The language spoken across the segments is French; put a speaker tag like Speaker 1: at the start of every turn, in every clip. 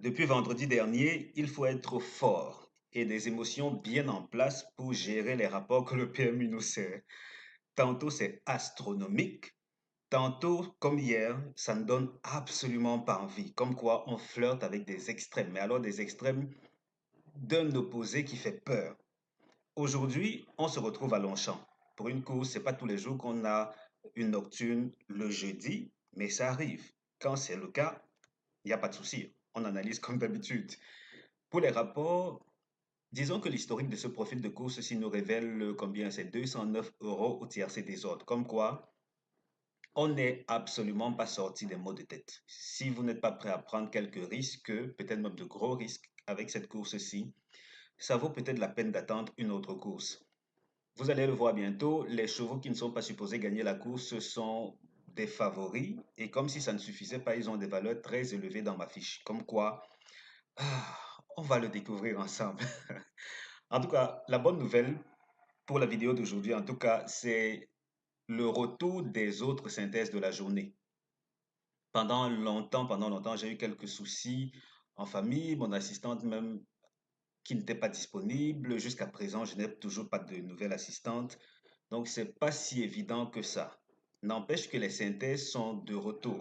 Speaker 1: Depuis vendredi dernier, il faut être fort et des émotions bien en place pour gérer les rapports que le PMU nous sert. Tantôt c'est astronomique, tantôt, comme hier, ça ne donne absolument pas envie. Comme quoi on flirte avec des extrêmes, mais alors des extrêmes d'un opposé qui fait peur. Aujourd'hui, on se retrouve à Longchamp. Pour une course, c'est pas tous les jours qu'on a une nocturne le jeudi, mais ça arrive. Quand c'est le cas, il n'y a pas de souci. On analyse comme d'habitude. Pour les rapports, disons que l'historique de ce profil de course-ci nous révèle combien c'est 209 euros au tiercé des autres. Comme quoi, on n'est absolument pas sorti des maux de tête. Si vous n'êtes pas prêt à prendre quelques risques, peut-être même de gros risques avec cette course-ci, ça vaut peut-être la peine d'attendre une autre course. Vous allez le voir bientôt, les chevaux qui ne sont pas supposés gagner la course sont des favoris et comme si ça ne suffisait pas, ils ont des valeurs très élevées dans ma fiche. Comme quoi, ah, on va le découvrir ensemble. En tout cas, la bonne nouvelle pour la vidéo d'aujourd'hui, en tout cas, c'est le retour des autres synthèses de la journée. Pendant longtemps, j'ai eu quelques soucis en famille, mon assistante même qui n'était pas disponible. Jusqu'à présent, je n'ai toujours pas de nouvelle assistante. Donc, c'est pas si évident que ça. N'empêche que les synthèses sont de retour.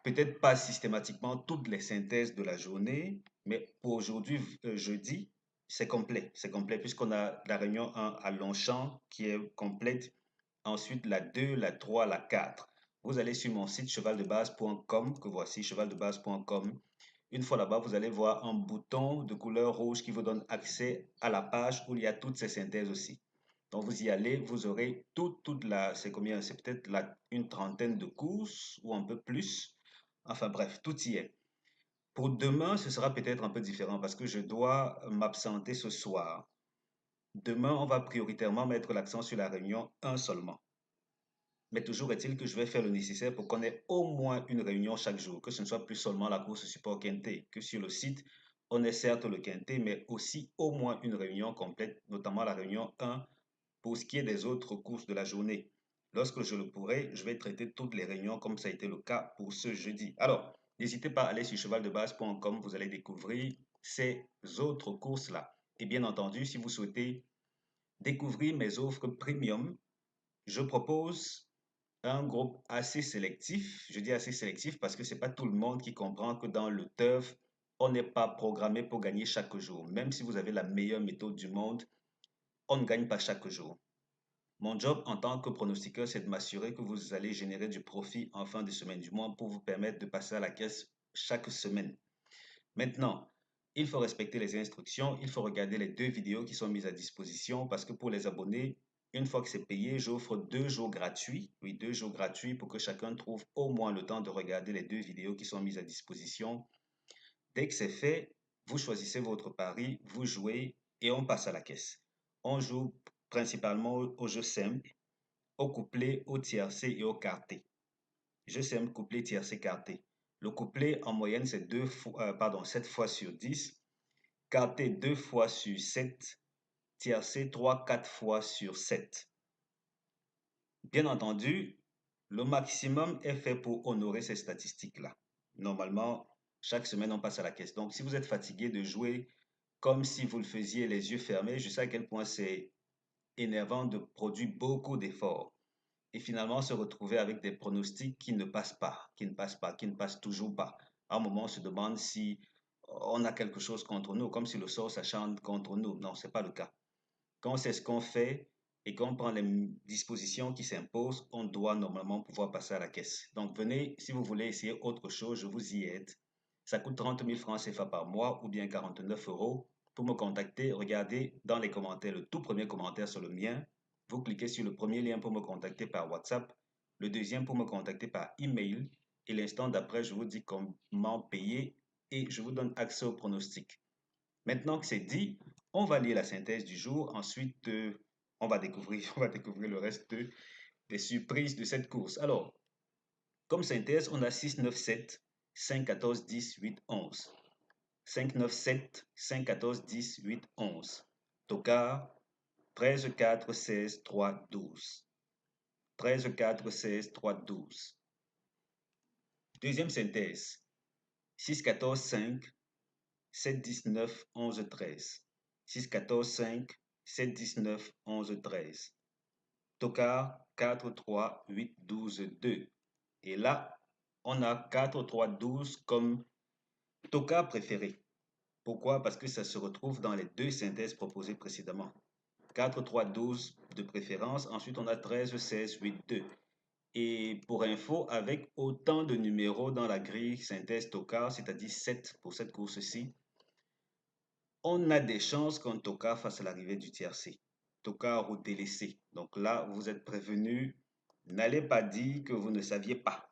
Speaker 1: Peut-être pas systématiquement toutes les synthèses de la journée, mais pour aujourd'hui, jeudi, c'est complet. C'est complet puisqu'on a la réunion 1 à Longchamp qui est complète. Ensuite, la 2, la 3, la 4. Vous allez sur mon site chevaldebase.com, que voici, chevaldebase.com. Une fois là-bas, vous allez voir un bouton de couleur rouge qui vous donne accès à la page où il y a toutes ces synthèses aussi. Donc, vous y allez, vous aurez toute la, c'est combien? C'est peut-être une trentaine de courses ou un peu plus. Enfin bref, tout y est. Pour demain, ce sera peut-être un peu différent parce que je dois m'absenter ce soir. Demain, on va prioritairement mettre l'accent sur la réunion 1 seulement. Mais toujours est-il que je vais faire le nécessaire pour qu'on ait au moins une réunion chaque jour, que ce ne soit plus seulement la course support quintet, que sur le site, on ait certes le quintet, mais aussi au moins une réunion complète, notamment la réunion 1 pour ce qui est des autres courses de la journée. Lorsque je le pourrai, je vais traiter toutes les réunions comme ça a été le cas pour ce jeudi. Alors, n'hésitez pas à aller sur chevaldebase.com, vous allez découvrir ces autres courses-là. Et bien entendu, si vous souhaitez découvrir mes offres premium, je propose un groupe assez sélectif. Je dis assez sélectif parce que c'est pas tout le monde qui comprend que dans le turf, on n'est pas programmé pour gagner chaque jour. Même si vous avez la meilleure méthode du monde, on ne gagne pas chaque jour. Mon job en tant que pronostiqueur, c'est de m'assurer que vous allez générer du profit en fin de semaine, du moins pour vous permettre de passer à la caisse chaque semaine. Maintenant, il faut respecter les instructions, il faut regarder les deux vidéos qui sont mises à disposition parce que pour les abonnés, une fois que c'est payé, j'offre 2 jours gratuits. Oui, 2 jours gratuits pour que chacun trouve au moins le temps de regarder les deux vidéos qui sont mises à disposition. Dès que c'est fait, vous choisissez votre pari, vous jouez et on passe à la caisse. On joue principalement au jeu simple, au couplet, au tiercé et au quarté. Je sème couplet, tiercé, quarté. Le couplet, en moyenne, c'est 7 fois sur 10. Quarté 2 fois sur 7. Tiercé 3-4 fois sur 7. Bien entendu, le maximum est fait pour honorer ces statistiques-là. Normalement, chaque semaine, on passe à la caisse. Donc, si vous êtes fatigué de jouer comme si vous le faisiez les yeux fermés, je sais à quel point c'est énervant de produire beaucoup d'efforts et finalement se retrouver avec des pronostics qui ne passent pas, qui ne passent pas, qui ne passent toujours pas. À un moment, on se demande si on a quelque chose contre nous, comme si le sort s'acharne contre nous. Non, ce n'est pas le cas. Quand on sait ce qu'on fait et qu'on prend les dispositions qui s'imposent, on doit normalement pouvoir passer à la caisse. Donc venez, si vous voulez essayer autre chose, je vous y aide. Ça coûte 30 000 francs CFA par mois ou bien 49 euros. Pour me contacter, regardez dans les commentaires, le tout premier commentaire sur le mien. Vous cliquez sur le premier lien pour me contacter par WhatsApp, le deuxième pour me contacter par email et l'instant d'après, je vous dis comment payer et je vous donne accès au pronostic. Maintenant que c'est dit, on va lire la synthèse du jour. Ensuite, on va découvrir, on va découvrir le reste des surprises de cette course. Alors, comme synthèse, on a 6, 9, 7, 5, 14, 10, 8, 11. 5, 9, 7, 5, 14, 10, 8, 11. Tocard, 13, 4, 16, 3, 12. 13, 4, 16, 3, 12. Deuxième synthèse. 6, 14, 5, 7, 19, 11, 13. 6, 14, 5, 7, 19, 11, 13. Tocard, 4, 3, 8, 12, 2. Et là, on a 4, 3, 12 comme tocard préféré. Pourquoi? Parce que ça se retrouve dans les deux synthèses proposées précédemment. 4, 3, 12 de préférence. Ensuite, on a 13, 16, 8, 2. Et pour info, avec autant de numéros dans la grille synthèse tocard, c'est-à-dire 7 pour cette course-ci, on a des chances qu'un tocard fasse l'arrivée du tiercé. Tocard ou délaissé. Donc là, vous êtes prévenu. N'allez pas dire que vous ne saviez pas.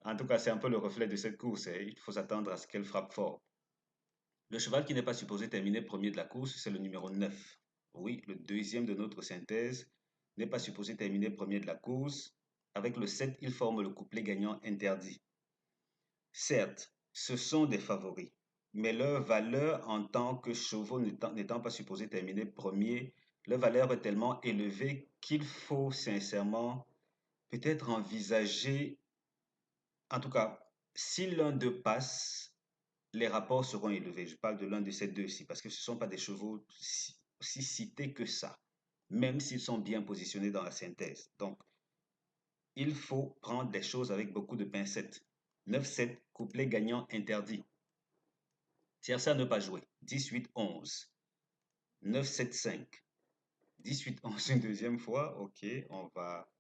Speaker 1: En tout cas, c'est un peu le reflet de cette course, hein. Il faut s'attendre à ce qu'elle frappe fort. Le cheval qui n'est pas supposé terminer premier de la course, c'est le numéro 9. Oui, le deuxième de notre synthèse n'est pas supposé terminer premier de la course. Avec le 7, il forme le couplet gagnant interdit. Certes, ce sont des favoris, mais leur valeur en tant que chevaux n'étant pas supposés terminer premier, leur valeur est tellement élevée qu'il faut sincèrement peut-être envisager, en tout cas, si l'un d'eux passe, les rapports seront élevés. Je parle de l'un de ces deux-ci, parce que ce ne sont pas des chevaux si cités que ça, même s'ils sont bien positionnés dans la synthèse. Donc, il faut prendre des choses avec beaucoup de pincettes. 9-7, couplet gagnant interdit. Tiercé à ne pas jouer. 18-11. 9-7-5. 18-11 une deuxième fois. Ok, on va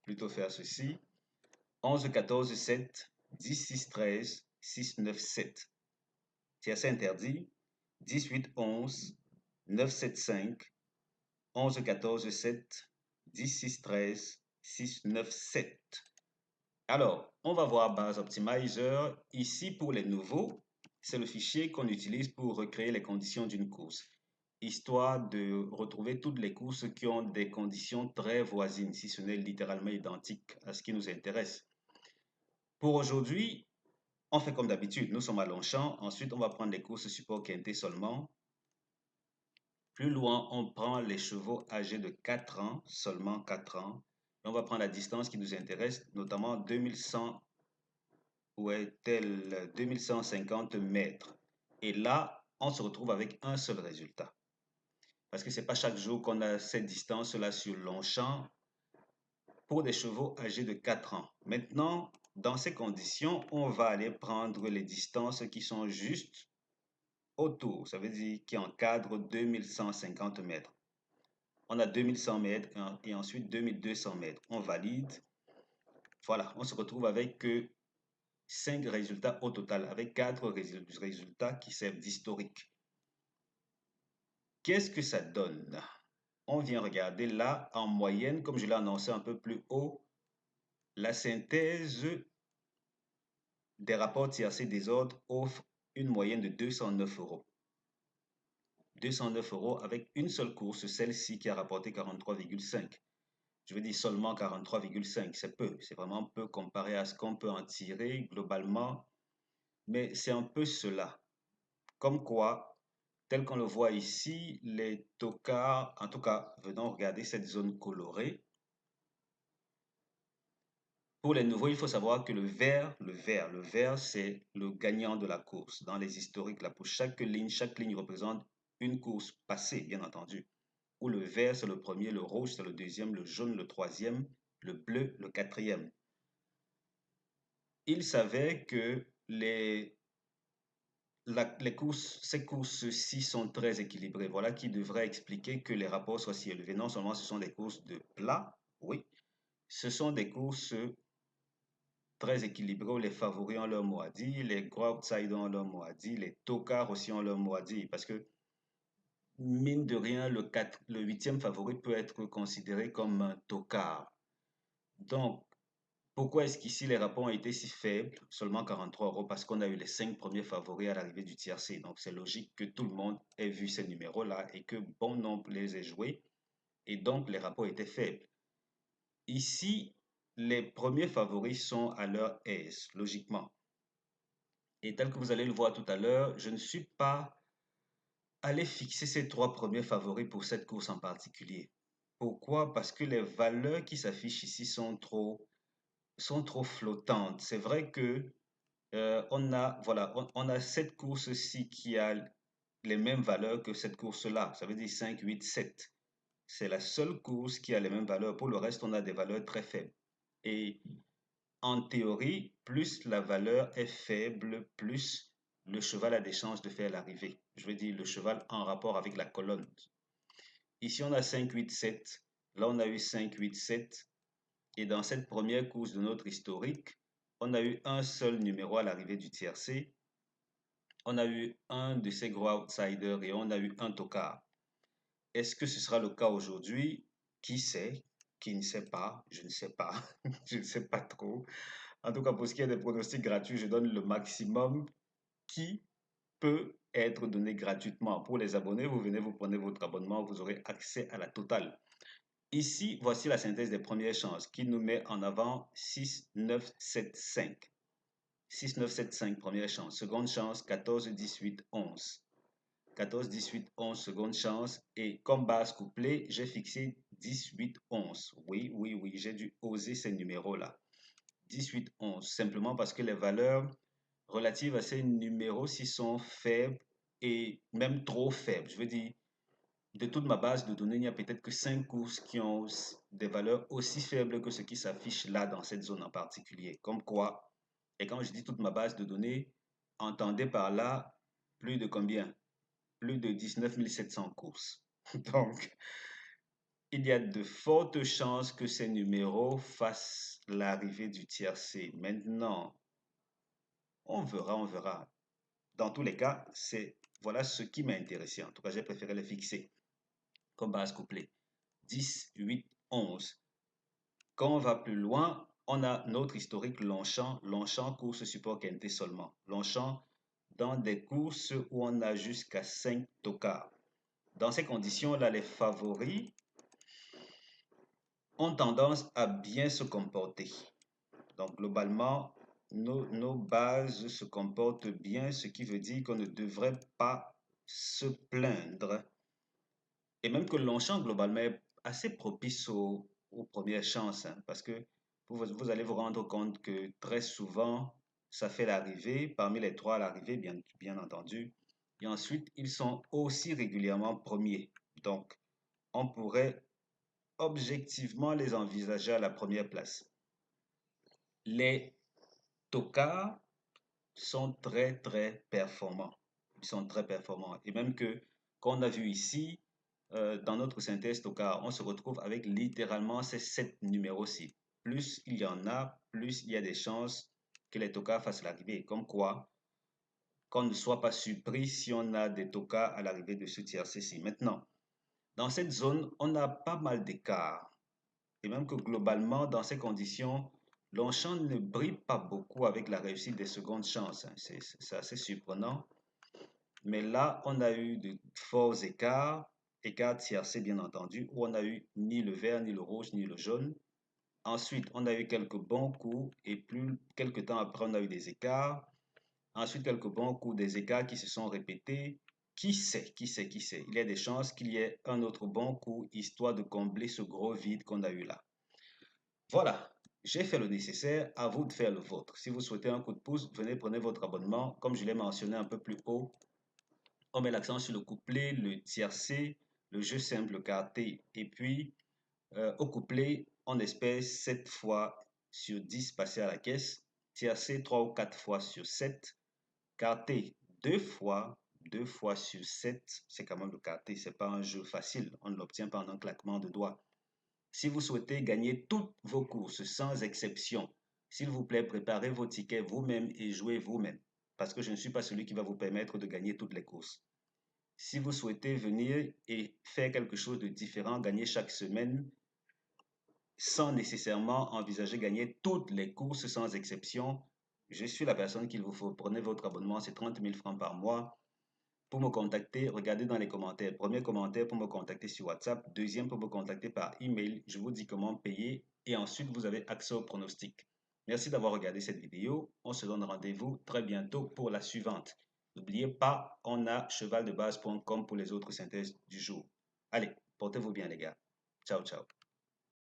Speaker 1: plutôt faire ceci. 11-14-7. 10-6-13. 6-9-7. Tiercé interdit. 18-11. 9-7-5. 11-14-7. 10-6-13. 6-9-7. Alors, on va voir Base Optimizer. Ici, pour les nouveaux, c'est le fichier qu'on utilise pour recréer les conditions d'une course, histoire de retrouver toutes les courses qui ont des conditions très voisines, si ce n'est littéralement identique à ce qui nous intéresse. Pour aujourd'hui, on fait comme d'habitude. Nous sommes à Longchamp. Ensuite, on va prendre les courses support quintet seulement. Plus loin, on prend les chevaux âgés de 4 ans, seulement 4 ans. Et on va prendre la distance qui nous intéresse, notamment 2100 ou est-elle 2150 mètres. Et là, on se retrouve avec un seul résultat. Parce que ce n'est pas chaque jour qu'on a cette distance-là sur Longchamp pour des chevaux âgés de 4 ans. Maintenant, dans ces conditions, on va aller prendre les distances qui sont juste autour. Ça veut dire qui encadrent 2150 mètres. On a 2100 mètres et ensuite 2200 mètres. On valide. Voilà, on se retrouve avec 5 résultats au total, avec 4 résultats qui servent d'historique. Qu'est-ce que ça donne? On vient regarder là, en moyenne, comme je l'ai annoncé un peu plus haut, la synthèse des rapports tiercés des ordres offre une moyenne de 209 euros. 209 euros avec une seule course, celle-ci qui a rapporté 43,5. Je veux dire seulement 43,5, c'est peu, c'est vraiment peu comparé à ce qu'on peut en tirer globalement, mais c'est un peu cela. Comme quoi, tel qu'on le voit ici, les tocards, en tout cas, venons regarder cette zone colorée. Pour les nouveaux, il faut savoir que le vert, c'est le gagnant de la course. Dans les historiques, là, pour chaque ligne représente une course passée, bien entendu. Où le vert, c'est le premier, le rouge, c'est le deuxième, le jaune, le troisième, le bleu, le quatrième. Il savait que ces courses-ci sont très équilibrées. Voilà qui devrait expliquer que les rapports soient si élevés. Non seulement ce sont des courses de plat, oui, ce sont des courses très équilibrées où les favoris ont leur mot à dire, les gros outsiders ont leur mot à dire, les tocards aussi ont leur mot à dire. Parce que, mine de rien, le huitième favori peut être considéré comme un tocard. Donc, pourquoi est-ce qu'ici les rapports ont été si faibles, seulement 43 euros, parce qu'on a eu les 5 premiers favoris à l'arrivée du tiercé. Donc c'est logique que tout le monde ait vu ces numéros-là et que bon nombre les ait joués. Et donc les rapports étaient faibles. Ici, les premiers favoris sont à leur aise, logiquement. Et tel que vous allez le voir tout à l'heure, je ne suis pas allé fixer ces 3 premiers favoris pour cette course en particulier. Pourquoi? Parce que les valeurs qui s'affichent ici sont trop flottantes. C'est vrai que on a cette course-ci qui a les mêmes valeurs que cette course-là. Ça veut dire 5, 8, 7. C'est la seule course qui a les mêmes valeurs. Pour le reste, on a des valeurs très faibles. Et en théorie, plus la valeur est faible, plus le cheval a des chances de faire l'arrivée. Je veux dire, le cheval en rapport avec la colonne. Ici, on a 5, 8, 7. Là, on a eu 5, 8, 7. Et dans cette première course de notre historique, on a eu un seul numéro à l'arrivée du tiercé. On a eu un de ces gros outsiders et on a eu un tocard. Est-ce que ce sera le cas aujourd'hui? Qui sait? Qui ne sait pas? Je ne sais pas. Je ne sais pas trop. En tout cas, pour ce qui est des pronostics gratuits, je donne le maximum qui peut être donné gratuitement. Pour les abonnés, vous venez, vous prenez votre abonnement, vous aurez accès à la totale. Ici, voici la synthèse des premières chances qui nous met en avant 6, 9, 7, 5. 6, 9, 7, 5, première chance. Seconde chance, 14, 18, 11. 14, 18, 11, seconde chance. Et comme base couplée, j'ai fixé 18, 11. Oui, oui, oui, j'ai dû oser ces numéros-là. 18, 11, simplement parce que les valeurs relatives à ces numéros-ci sont faibles et même trop faibles. Je veux dire, de toute ma base de données, il n'y a peut-être que 5 courses qui ont des valeurs aussi faibles que ce qui s'affiche là dans cette zone en particulier. Comme quoi, et quand je dis toute ma base de données, entendez par là plus de combien? Plus de 19 700 courses. Donc, il y a de fortes chances que ces numéros fassent l'arrivée du tiercé. Maintenant, on verra, on verra. Dans tous les cas, voilà ce qui m'a intéressé. En tout cas, j'ai préféré les fixer comme base couplée. 10, 8, 11. Quand on va plus loin, on a notre historique Longchamp. Longchamp, course support quinté seulement. Longchamp, dans des courses où on a jusqu'à 5 tocards. Dans ces conditions-là, les favoris ont tendance à bien se comporter. Donc, globalement, nos bases se comportent bien, ce qui veut dire qu'on ne devrait pas se plaindre. Et même que Longchamp, globalement, est assez propice aux premières chances, hein, parce que vous allez vous rendre compte que très souvent, ça fait l'arrivée, parmi les trois à l'arrivée, bien entendu. Et ensuite, ils sont aussi régulièrement premiers. Donc, on pourrait objectivement les envisager à la première place. Les tocards sont très, très performants. Ils sont très performants. Et même que, qu'on a vu ici, dans notre synthèse tocard, on se retrouve avec littéralement ces 7 numéros-ci. Plus il y en a, plus il y a des chances que les tocards fassent l'arrivée. Comme quoi, qu'on ne soit pas surpris si on a des tocards à l'arrivée de ce tiercé-ci. Maintenant, dans cette zone, on a pas mal d'écarts. Et même que globalement, dans ces conditions, Longchamp ne brille pas beaucoup avec la réussite des secondes chances, hein. C'est assez surprenant. Mais là, on a eu de forts écarts tiercés bien entendu, où on n'a eu ni le vert, ni le rouge, ni le jaune. Ensuite, on a eu quelques bons coups et plus quelques temps après, on a eu des écarts. Ensuite, quelques bons coups, des écarts qui se sont répétés. Qui sait, qui sait, qui sait? Il y a des chances qu'il y ait un autre bon coup, histoire de combler ce gros vide qu'on a eu là. Voilà, j'ai fait le nécessaire, à vous de faire le vôtre. Si vous souhaitez un coup de pouce, venez prenez votre abonnement. Comme je l'ai mentionné un peu plus haut, on met l'accent sur le couplet, le tiercé, le jeu simple carté. Et puis, au couplet, on espère 7 fois sur 10 passer à la caisse. Tiercé 3 ou 4 fois sur 7. Carté 2 fois sur 7. C'est quand même le carté, c'est pas un jeu facile. On ne l'obtient pas en un claquement de doigts. Si vous souhaitez gagner toutes vos courses sans exception, s'il vous plaît, préparez vos tickets vous-même et jouez vous-même. Parce que je ne suis pas celui qui va vous permettre de gagner toutes les courses. Si vous souhaitez venir et faire quelque chose de différent, gagner chaque semaine, sans nécessairement envisager gagner toutes les courses sans exception, je suis la personne qu'il vous faut. Prenez votre abonnement, c'est 30 000 francs par mois. Pour me contacter, regardez dans les commentaires. Premier commentaire pour me contacter sur WhatsApp. Deuxième pour me contacter par email. Je vous dis comment payer. Et ensuite, vous avez accès au pronostic. Merci d'avoir regardé cette vidéo. On se donne rendez-vous très bientôt pour la suivante. N'oubliez pas, on a chevaldebase.com pour les autres synthèses du jour. Allez, portez-vous bien les gars. Ciao, ciao.